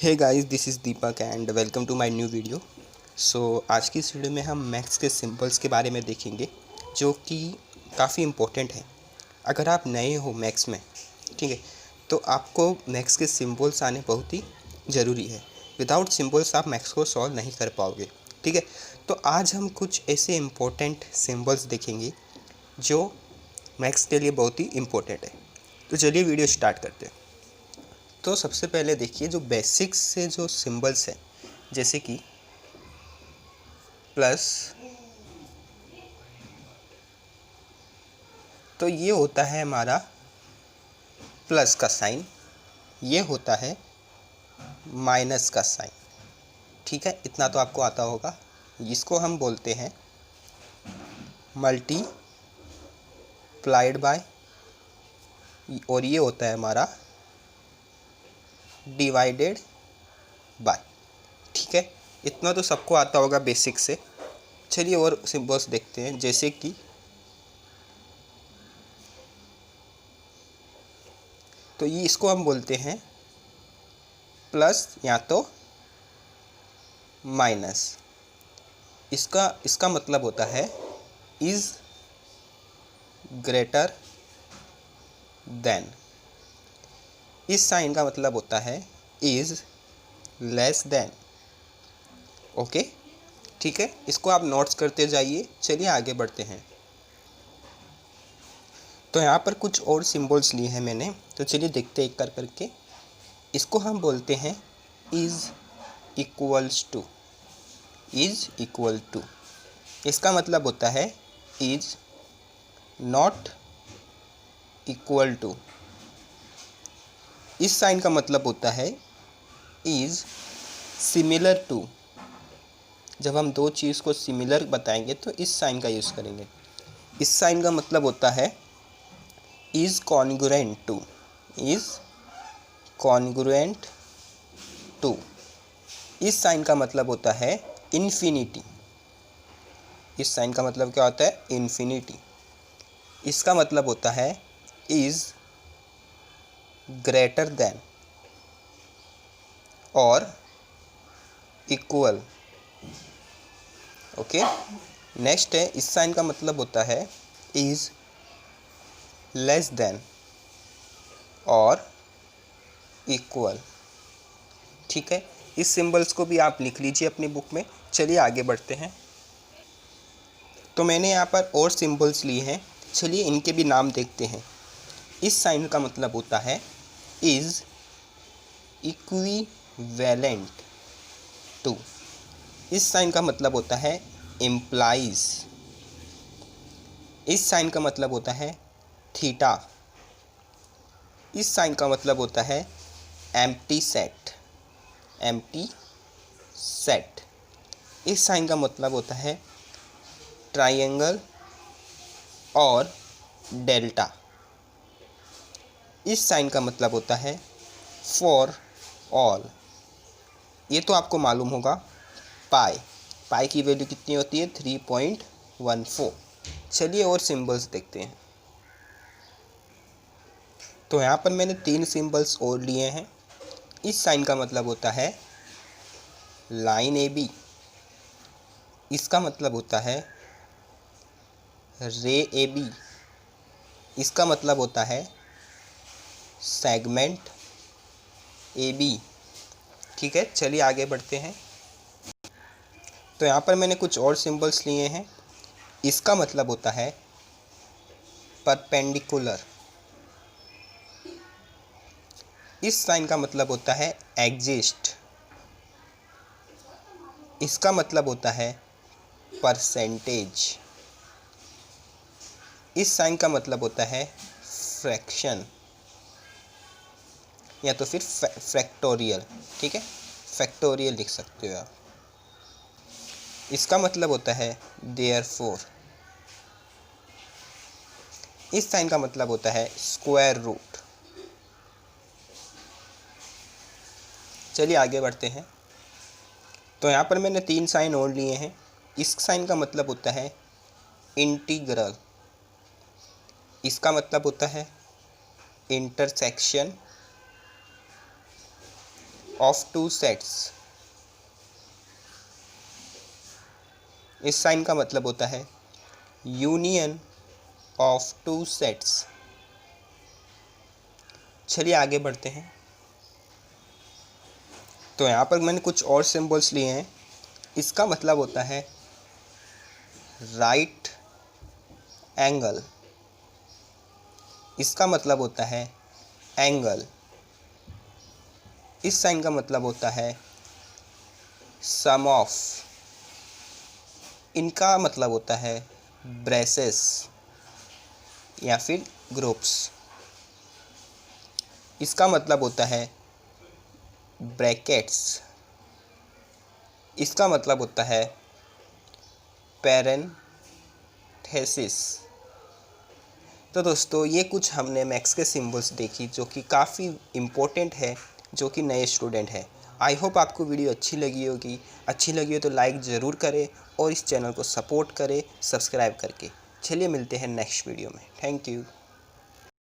Hey guys, this is Deepak and welcome to my new video. आज की इस video में हम मैथ्स के सिंबल्स के बारे में देखेंगे जो कि काफ़ी इम्पोर्टेंट है। अगर आप नए हो मैथ्स में, ठीक है, तो आपको मैथ्स के सिंबल्स आने बहुत ही ज़रूरी है। विदाउट सिंबल्स आप मैथ्स को सॉल्व नहीं कर पाओगे, ठीक है। तो आज हम कुछ ऐसे इम्पोर्टेंट सिंबल्स देखेंगे जो मैथ्स के लिए बहुत ही इम्पोर्टेंट है। तो चलिए वीडियो स्टार्ट करते हैं। तो सबसे पहले देखिए, जो बेसिक्स से जो सिंबल्स हैं, जैसे कि प्लस, तो ये होता है हमारा प्लस का साइन, ये होता है माइनस का साइन, ठीक है। इतना तो आपको आता होगा। इसको हम बोलते हैं मल्टीप्लाइड बाय, और ये होता है हमारा डिवाइडेड बाय, ठीक है। इतना तो सबको आता होगा बेसिक से। चलिए और सिंबल्स देखते हैं, जैसे कि तो ये इसको हम बोलते हैं प्लस या तो माइनस। इसका मतलब होता है इज़ ग्रेटर देन। इस साइन का मतलब होता है इज़ लेस देन। ओके, ठीक है। इसको आप नोट्स करते जाइए। चलिए आगे बढ़ते हैं। तो यहाँ पर कुछ और सिंबल्स लिए हैं मैंने, तो चलिए देखते एक कर करके। इसको हम बोलते हैं is equals to. Is equal to, इसका मतलब होता है इज़ नॉट इक्वल टू। इस साइन का मतलब होता है इज़ सिमिलर टू। जब हम दो चीज़ को सिमिलर बताएंगे तो इस साइन का यूज़ करेंगे। इस साइन का मतलब होता है is congruent to. Is congruent to. इस साइन का मतलब होता है इन्फिनिटी। इस साइन का मतलब क्या होता है? इन्फिनिटी। इसका मतलब होता है इज़ ग्रेटर देन और इक्वल। ओके, नेक्स्ट है, इस साइन का मतलब होता है इज़ लेस देन और इक्वल, ठीक है। इस सिंबल्स को भी आप लिख लीजिए अपनी बुक में। चलिए आगे बढ़ते हैं। तो मैंने यहाँ पर और सिंबल्स लिए हैं, चलिए इनके भी नाम देखते हैं। इस साइन का मतलब होता है इज़ इक्विवेलेंट टू। इस साइन का मतलब होता है इम्प्लाइज। इस साइन का मतलब होता है थीटा। इस साइन का मतलब होता है एम्प्टी सेट। Empty set. इस साइन का मतलब होता है ट्रायंगल और डेल्टा। इस साइन का मतलब होता है फॉर ऑल। ये तो आपको मालूम होगा, पाई। पाई की वैल्यू कितनी होती है? 3.14। चलिए और सिंबल्स देखते हैं। तो यहाँ पर मैंने 3 सिंबल्स और लिए हैं। इस साइन का मतलब होता है लाइन ए बी। इसका मतलब होता है रे ए बी। इसका मतलब होता है सेगमेंट ए बी, ठीक है। चलिए आगे बढ़ते हैं। तो यहाँ पर मैंने कुछ और सिंबल्स लिए हैं। इसका मतलब होता है परपेंडिकुलर। इस साइन का मतलब होता है एग्जिस्ट। इसका मतलब होता है परसेंटेज। इस साइन का मतलब होता है फ्रैक्शन या तो फिर फैक्टोरियल, ठीक है। फैक्टोरियल लिख सकते हो आप। इसका मतलब होता है देयरफॉर। इस साइन का मतलब होता है स्क्वायर रूट। चलिए आगे बढ़ते हैं। तो यहाँ पर मैंने 3 साइन और लिए हैं। इस साइन का मतलब होता है इंटीग्रल। इसका मतलब होता है इंटरसेक्शन। Of two sets. इस साइन का मतलब होता है यूनियन ऑफ टू सेट्स। चलिए आगे बढ़ते हैं। तो यहाँ पर मैंने कुछ और सिंबल्स लिए हैं। इसका मतलब होता है राइट एंगल। इसका मतलब होता है एंगल। इस साइन का मतलब होता है सम ऑफ। इनका मतलब होता है ब्रेसेस या फिर ग्रुप्स। इसका मतलब होता है ब्रैकेट्स। इसका मतलब होता है पैरेंथेसिस। तो दोस्तों ये कुछ हमने मैथ्स के सिंबल्स देखी जो कि काफ़ी इम्पोर्टेंट है, जो कि नए स्टूडेंट हैं। आई होप आपको वीडियो अच्छी लगी होगी। अच्छी लगी हो तो लाइक ज़रूर करें और इस चैनल को सपोर्ट करें सब्सक्राइब करके। चलिए मिलते हैं नेक्स्ट वीडियो में। Thank you.